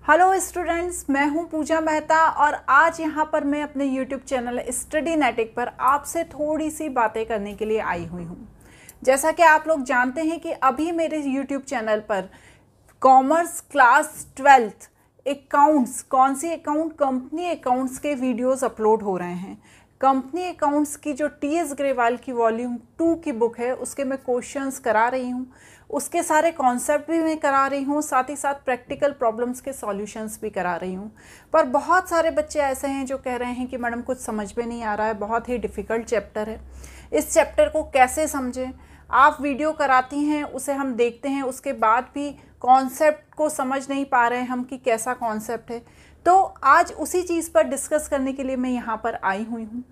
Hello students, मैं हूं पूजा मेहता और आज यहां पर मैं अपने यूट्यूब चैनल स्टडीनेटिक पर आपसे थोड़ी सी बातें करने के लिए आई हुई हूं। जैसा कि आप लोग जानते हैं कि अभी मेरे यूट्यूब चैनल पर कॉमर्स क्लास 12th अकाउंट्स, कौन सी अकाउंट, कंपनी अकाउंट्स के वीडियोस अपलोड हो रहे हैं। कंपनी अकाउंट्स की जो टीएस ग्रेवाल की वॉल्यूम 2 की बुक है उसके मैं क्वेश्चंस करा रही हूँ, उसके सारे कॉन्सेप्ट भी मैं करा रही हूँ, साथ ही साथ प्रैक्टिकल प्रॉब्लम्स के सॉल्यूशंस भी करा रही हूँ। पर बहुत सारे बच्चे ऐसे हैं जो कह रहे हैं कि मैडम कुछ समझ में नहीं आ रहा है, बहुत ही डिफ़िकल्ट चैप्टर है, इस चैप्टर को कैसे समझें। आप वीडियो कराती हैं, उसे हम देखते हैं, उसके बाद भी कॉन्सेप्ट को समझ नहीं पा रहे हैं हम कि कैसा कॉन्सेप्ट है। तो आज उसी चीज़ पर डिस्कस करने के लिए मैं यहाँ पर आई हुई हूँ।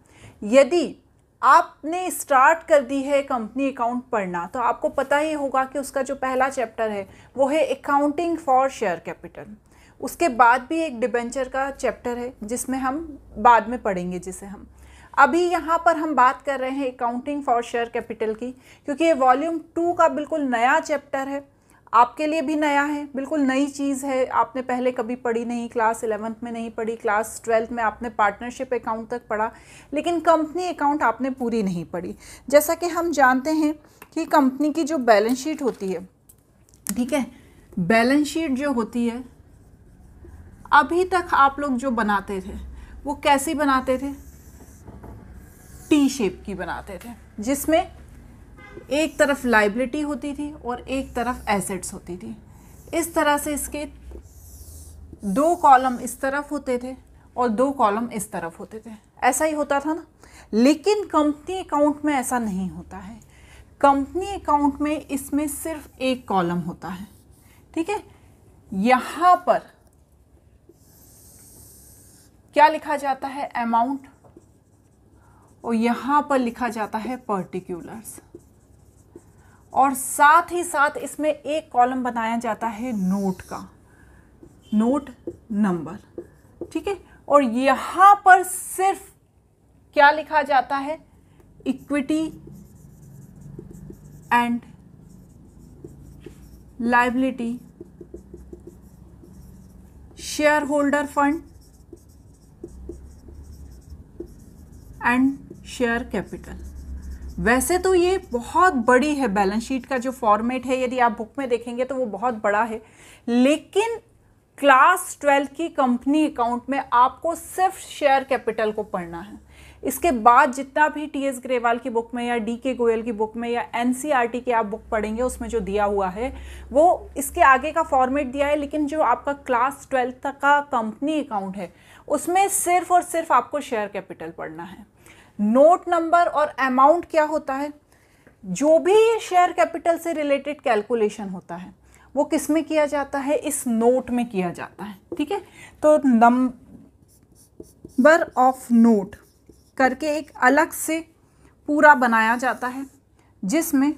यदि आपने स्टार्ट कर दी है कंपनी अकाउंट पढ़ना तो आपको पता ही होगा कि उसका जो पहला चैप्टर है वो है अकाउंटिंग फॉर शेयर कैपिटल। उसके बाद भी एक डिबेंचर का चैप्टर है जिसमें हम बाद में पढ़ेंगे, जिसे हम अभी यहाँ पर हम बात कर रहे हैं अकाउंटिंग फॉर शेयर कैपिटल की, क्योंकि ये वॉल्यूम 2 का बिल्कुल नया चैप्टर है, आपके लिए भी नया है, बिल्कुल नई चीज़ है। आपने पहले कभी पढ़ी नहीं, क्लास 11th में नहीं पढ़ी, क्लास 12th में आपने पार्टनरशिप अकाउंट तक पढ़ा, लेकिन कंपनी अकाउंट आपने पूरी नहीं पढ़ी। जैसा कि हम जानते हैं कि कंपनी की जो बैलेंस शीट होती है, ठीक है, बैलेंस शीट जो होती है अभी तक आप लोग जो बनाते थे वो कैसी बनाते थे, टी शेप की बनाते थे, जिसमें एक तरफ लाइबिलिटी होती थी और एक तरफ एसेट्स होती थी। इस तरह से इसके 2 कॉलम इस तरफ होते थे और 2 कॉलम इस तरफ होते थे, ऐसा ही होता था ना। लेकिन कंपनी अकाउंट में ऐसा नहीं होता है। कंपनी अकाउंट में इसमें सिर्फ एक कॉलम होता है, ठीक है। यहाँ पर क्या लिखा जाता है, अमाउंट, और यहाँ पर लिखा जाता है पर्टिकुलर्स, और साथ ही साथ इसमें एक कॉलम बनाया जाता है नोट का, नोट नंबर, ठीक है। और यहाँ पर सिर्फ क्या लिखा जाता है, equity and liability, share holder fund and share capital. वैसे तो ये बहुत बड़ी है, बैलेंस शीट का जो फॉर्मेट है यदि आप बुक में देखेंगे तो वो बहुत बड़ा है, लेकिन क्लास 12 की कंपनी अकाउंट में आपको सिर्फ शेयर कैपिटल को पढ़ना है। इसके बाद जितना भी टीएस ग्रेवाल की बुक में या डीके गोयल की बुक में या एनसीईआरटी की आप बुक पढ़ेंगे उसमें जो दिया हुआ है वो इसके आगे का फॉर्मेट दिया है, लेकिन जो आपका क्लास 12 तक का कंपनी अकाउंट है उसमें सिर्फ और सिर्फ आपको शेयर कैपिटल पढ़ना है। नोट नंबर और अमाउंट क्या होता है, जो भी शेयर कैपिटल से रिलेटेड कैलकुलेशन होता है वो किस में किया जाता है, इस नोट में किया जाता है, ठीक है। तो नंबर ऑफ नोट करके एक अलग से पूरा बनाया जाता है जिसमें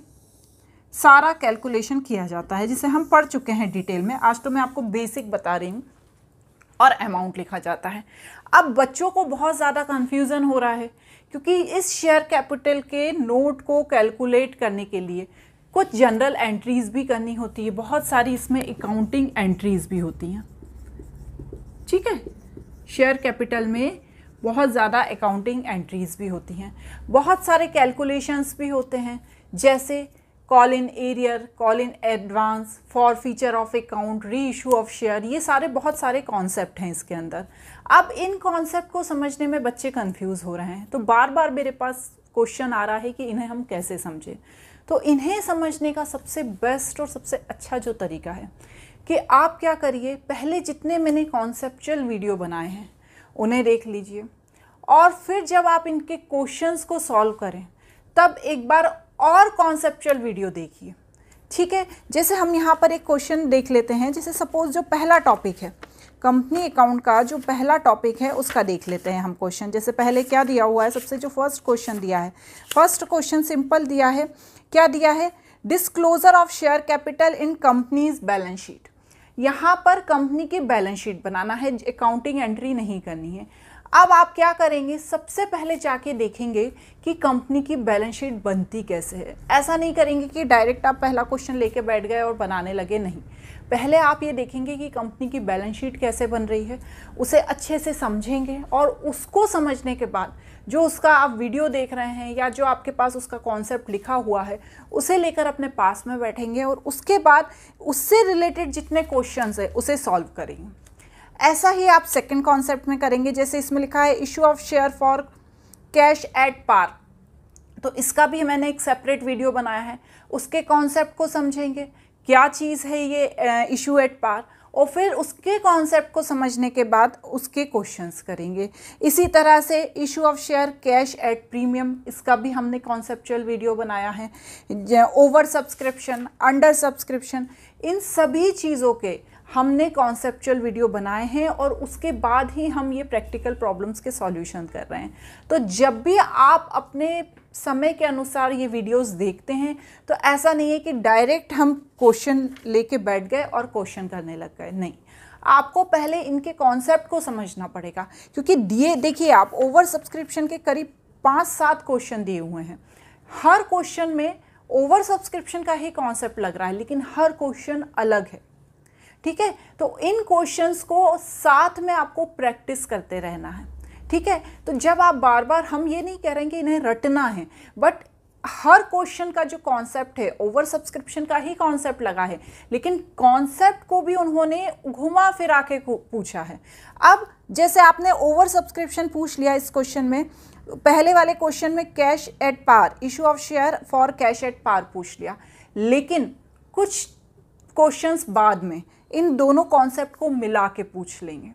सारा कैलकुलेशन किया जाता है, जिसे हम पढ़ चुके हैं डिटेल में। आज तो मैं आपको बेसिक बता रही हूँ। और अमाउंट लिखा जाता है। अब बच्चों को बहुत ज़्यादा कन्फ्यूज़न हो रहा है क्योंकि इस शेयर कैपिटल के नोट को कैलकुलेट करने के लिए कुछ जनरल एंट्रीज़ भी करनी होती है, बहुत सारी इसमें अकाउंटिंग एंट्रीज़ भी होती हैं, ठीक है। शेयर कैपिटल में बहुत ज़्यादा अकाउंटिंग एंट्रीज़ भी होती हैं, बहुत सारे कैलकुलेशंस भी होते हैं, जैसे call in arrear, call in advance, for feature of account, री इशू ऑफ शेयर, ये सारे बहुत सारे कॉन्सेप्ट हैं इसके अंदर। अब इन कॉन्सेप्ट को समझने में बच्चे कंफ्यूज हो रहे हैं, तो बार बार मेरे पास क्वेश्चन आ रहा है कि इन्हें हम कैसे समझें। तो इन्हें समझने का सबसे बेस्ट और सबसे अच्छा जो तरीका है कि आप क्या करिए, पहले जितने मैंने कॉन्सेप्चुअल वीडियो बनाए हैं उन्हें देख लीजिए, और फिर जब आप इनके क्वेश्चंस को सॉल्व करें तब एक बार और कॉन्सेप्चुअल वीडियो देखिए, ठीक है। जैसे हम यहाँ पर एक क्वेश्चन देख लेते हैं, जैसे सपोज जो पहला टॉपिक है कंपनी अकाउंट का, जो पहला टॉपिक है उसका देख लेते हैं हम क्वेश्चन। जैसे पहले क्या दिया हुआ है, सबसे जो फर्स्ट क्वेश्चन दिया है, फर्स्ट क्वेश्चन सिंपल दिया है, क्या दिया है, disclosure of share capital in companies balance sheet. यहाँ पर कंपनी की बैलेंस शीट बनाना है, अकाउंटिंग एंट्री नहीं करनी है। अब आप क्या करेंगे, सबसे पहले जाके देखेंगे कि कंपनी की बैलेंस शीट बनती कैसे है। ऐसा नहीं करेंगे कि डायरेक्ट आप पहला क्वेश्चन लेके बैठ गए और बनाने लगे, नहीं। पहले आप ये देखेंगे कि कंपनी की बैलेंस शीट कैसे बन रही है, उसे अच्छे से समझेंगे और उसको समझने के बाद जो उसका आप वीडियो देख रहे हैं या जो आपके पास उसका कॉन्सेप्ट लिखा हुआ है उसे लेकर अपने पास में बैठेंगे और उसके बाद उससे रिलेटेड जितने क्वेश्चंस है उसे सॉल्व करेंगे। ऐसा ही आप सेकंड कॉन्सेप्ट में करेंगे। जैसे इसमें लिखा है issue of share for cash at par, तो इसका भी मैंने एक सेपरेट वीडियो बनाया है। उसके कॉन्सेप्ट को समझेंगे, क्या चीज़ है ये इशू एट पार, और फिर उसके कॉन्सेप्ट को समझने के बाद उसके क्वेश्चंस करेंगे। इसी तरह से issue of share cash at premium, इसका भी हमने कॉन्सेप्चुअल वीडियो बनाया है। ओवर सब्सक्रिप्शन, अंडर सब्सक्रिप्शन, इन सभी चीज़ों के हमने कॉन्सेप्चुअल वीडियो बनाए हैं और उसके बाद ही हम ये प्रैक्टिकल प्रॉब्लम्स के सॉल्यूशन कर रहे हैं। तो जब भी आप अपने समय के अनुसार ये वीडियोस देखते हैं तो ऐसा नहीं है कि डायरेक्ट हम क्वेश्चन लेके बैठ गए और क्वेश्चन करने लग गए, नहीं। आपको पहले इनके कॉन्सेप्ट को समझना पड़ेगा, क्योंकि देखिए आप ओवर सब्सक्रिप्शन के करीब 5-7 क्वेश्चन दिए हुए हैं। हर क्वेश्चन में ओवर सब्सक्रिप्शन का ही कॉन्सेप्ट लग रहा है, लेकिन हर क्वेश्चन अलग है, ठीक है। तो इन क्वेश्चंस को साथ में आपको प्रैक्टिस करते रहना है, ठीक है। तो जब आप बार बार, हम ये नहीं कह रहे हैं कि इन्हें रटना है, बट हर क्वेश्चन का जो कॉन्सेप्ट है, ओवर सब्सक्रिप्शन का ही कॉन्सेप्ट लगा है, लेकिन कॉन्सेप्ट को भी उन्होंने घुमा फिरा के पूछा है। अब जैसे आपने ओवर सब्सक्रिप्शन पूछ लिया इस क्वेश्चन में, पहले वाले क्वेश्चन में cash at par, issue of share for cash at par पूछ लिया, लेकिन कुछ क्वेश्चंस बाद में इन दोनों कॉन्सेप्ट को मिला के पूछ लेंगे।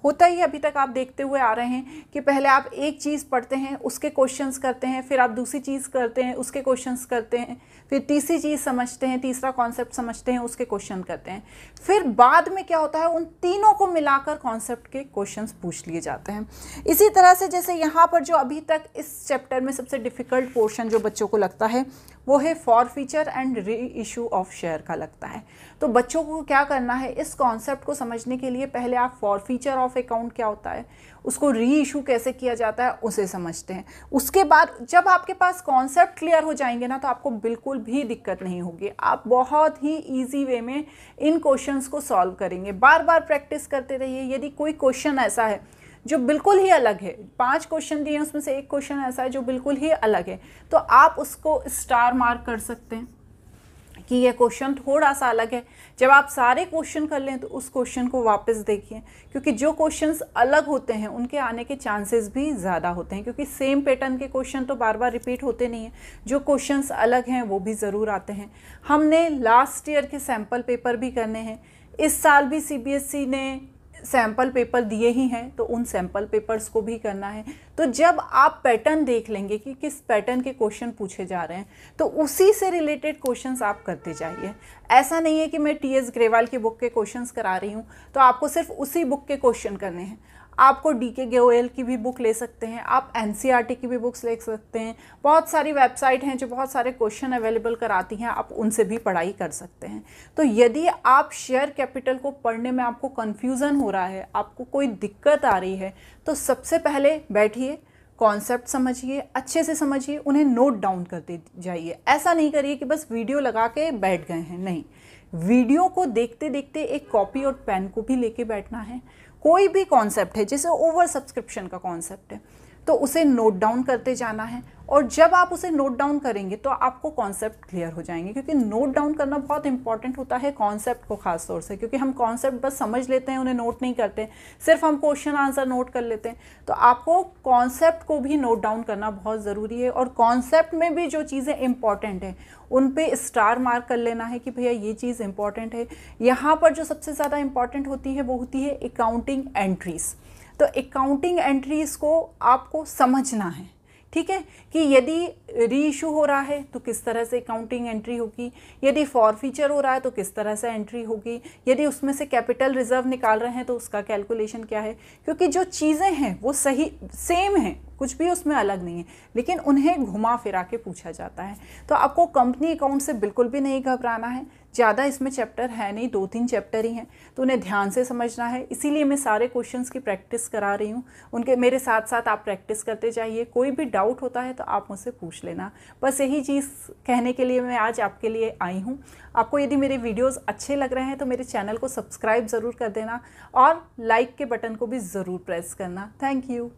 होता ही अभी तक आप देखते हुए आ रहे हैं कि पहले आप एक चीज़ पढ़ते हैं, उसके क्वेश्चंस करते हैं, फिर आप दूसरी चीज़ करते हैं, उसके क्वेश्चंस करते हैं, फिर तीसरी चीज़ समझते हैं, तीसरा कॉन्सेप्ट समझते हैं, उसके क्वेश्चन करते हैं। फिर बाद में क्या होता है, उन तीनों को मिलाकर कॉन्सेप्ट के क्वेश्चंस पूछ लिए जाते हैं। इसी तरह से जैसे यहाँ पर जो अभी तक इस चैप्टर में सबसे डिफ़िकल्ट पोर्शन जो बच्चों को लगता है वो है for feature and re issue of share का लगता है। तो बच्चों को क्या करना है, इस कॉन्सेप्ट को समझने के लिए पहले आप फॉर फीचर ऑफ अकाउंट क्या होता है, उसको री इशू कैसे किया जाता है, उसे समझते हैं। उसके बाद जब आपके पास कॉन्सेप्ट क्लियर हो जाएंगे ना, तो आपको बिल्कुल भी दिक्कत नहीं होगी। आप बहुत ही ईजी वे में इन क्वेश्चंस को सॉल्व करेंगे। बार बार प्रैक्टिस करते रहिए। यदि कोई क्वेश्चन ऐसा है जो बिल्कुल ही अलग है, 5 क्वेश्चन दिए हैं उसमें से एक क्वेश्चन ऐसा है जो बिल्कुल ही अलग है, तो आप उसको स्टार मार्क कर सकते हैं कि यह क्वेश्चन थोड़ा सा अलग है। जब आप सारे क्वेश्चन कर लें तो उस क्वेश्चन को वापस देखिए, क्योंकि जो क्वेश्चंस अलग होते हैं उनके आने के चांसेस भी ज़्यादा होते हैं, क्योंकि सेम पैटर्न के क्वेश्चन तो बार बार रिपीट होते नहीं हैं। जो क्वेश्चंस अलग हैं वो भी ज़रूर आते हैं। हमने लास्ट ईयर के सैम्पल पेपर भी करने हैं, इस साल भी CBSE ने सैम्पल पेपर दिए ही हैं, तो उन सैम्पल पेपर्स को भी करना है। तो जब आप पैटर्न देख लेंगे कि किस पैटर्न के क्वेश्चन पूछे जा रहे हैं, तो उसी से रिलेटेड क्वेश्चंस आप करते जाइए। ऐसा नहीं है कि मैं TS ग्रेवाल की बुक के क्वेश्चंस करा रही हूँ तो आपको सिर्फ उसी बुक के क्वेश्चन करने हैं। आपको DK गोयल की भी बुक ले सकते हैं, आप NCERT की भी बुक्स ले सकते हैं। बहुत सारी वेबसाइट हैं जो बहुत सारे क्वेश्चन अवेलेबल कराती हैं, आप उनसे भी पढ़ाई कर सकते हैं। तो यदि आप शेयर कैपिटल को पढ़ने में आपको कन्फ्यूज़न हो रहा है, आपको कोई दिक्कत आ रही है, तो सबसे पहले बैठिए, कॉन्सेप्ट समझिए, अच्छे से समझिए, उन्हें नोट डाउन करते जाइए। ऐसा नहीं करिए कि बस वीडियो लगा के बैठ गए हैं, नहीं। वीडियो को देखते देखते एक कॉपी और पेन को भी लेके बैठना है। कोई भी कॉन्सेप्ट है, जैसे ओवर सब्सक्रिप्शन का कॉन्सेप्ट है, तो उसे नोट डाउन करते जाना है, और जब आप उसे नोट डाउन करेंगे तो आपको कॉन्सेप्ट क्लियर हो जाएंगे। क्योंकि नोट डाउन करना बहुत इंपॉर्टेंट होता है कॉन्सेप्ट को खास तौर से, क्योंकि हम कॉन्सेप्ट बस समझ लेते हैं, उन्हें नोट नहीं करते, सिर्फ हम क्वेश्चन आंसर नोट कर लेते हैं। तो आपको कॉन्सेप्ट को भी नोट डाउन करना बहुत ज़रूरी है, और कॉन्सेप्ट में भी जो चीज़ें इंपॉर्टेंट हैं उन पे स्टार मार्क कर लेना है कि भैया ये चीज़ इंपॉर्टेंट है। यहाँ पर जो सबसे ज़्यादा इंपॉर्टेंट होती है वो होती है अकाउंटिंग एंट्रीज। तो अकाउंटिंग एंट्रीज को आपको समझना है, ठीक है, कि यदि री इशू हो रहा है तो किस तरह से अकाउंटिंग एंट्री होगी, यदि फॉर फीचर हो रहा है तो किस तरह से एंट्री होगी, यदि उसमें से कैपिटल रिजर्व निकाल रहे हैं तो उसका कैलकुलेशन क्या है। क्योंकि जो चीज़ें हैं वो सही सेम हैं, कुछ भी उसमें अलग नहीं है, लेकिन उन्हें घुमा फिरा के पूछा जाता है। तो आपको कंपनी अकाउंट से बिल्कुल भी नहीं घबराना है। ज़्यादा इसमें चैप्टर है नहीं, 2-3 चैप्टर ही हैं, तो उन्हें ध्यान से समझना है। इसीलिए मैं सारे क्वेश्चंस की प्रैक्टिस करा रही हूँ। उनके मेरे साथ साथ आप प्रैक्टिस करते जाइए। कोई भी डाउट होता है तो आप मुझसे पूछ लेना। बस यही चीज़ कहने के लिए मैं आज आपके लिए आई हूँ। आपको यदि मेरे वीडियोज़ अच्छे लग रहे हैं तो मेरे चैनल को सब्सक्राइब ज़रूर कर देना और लाइक के बटन को भी ज़रूर प्रेस करना। Thank you.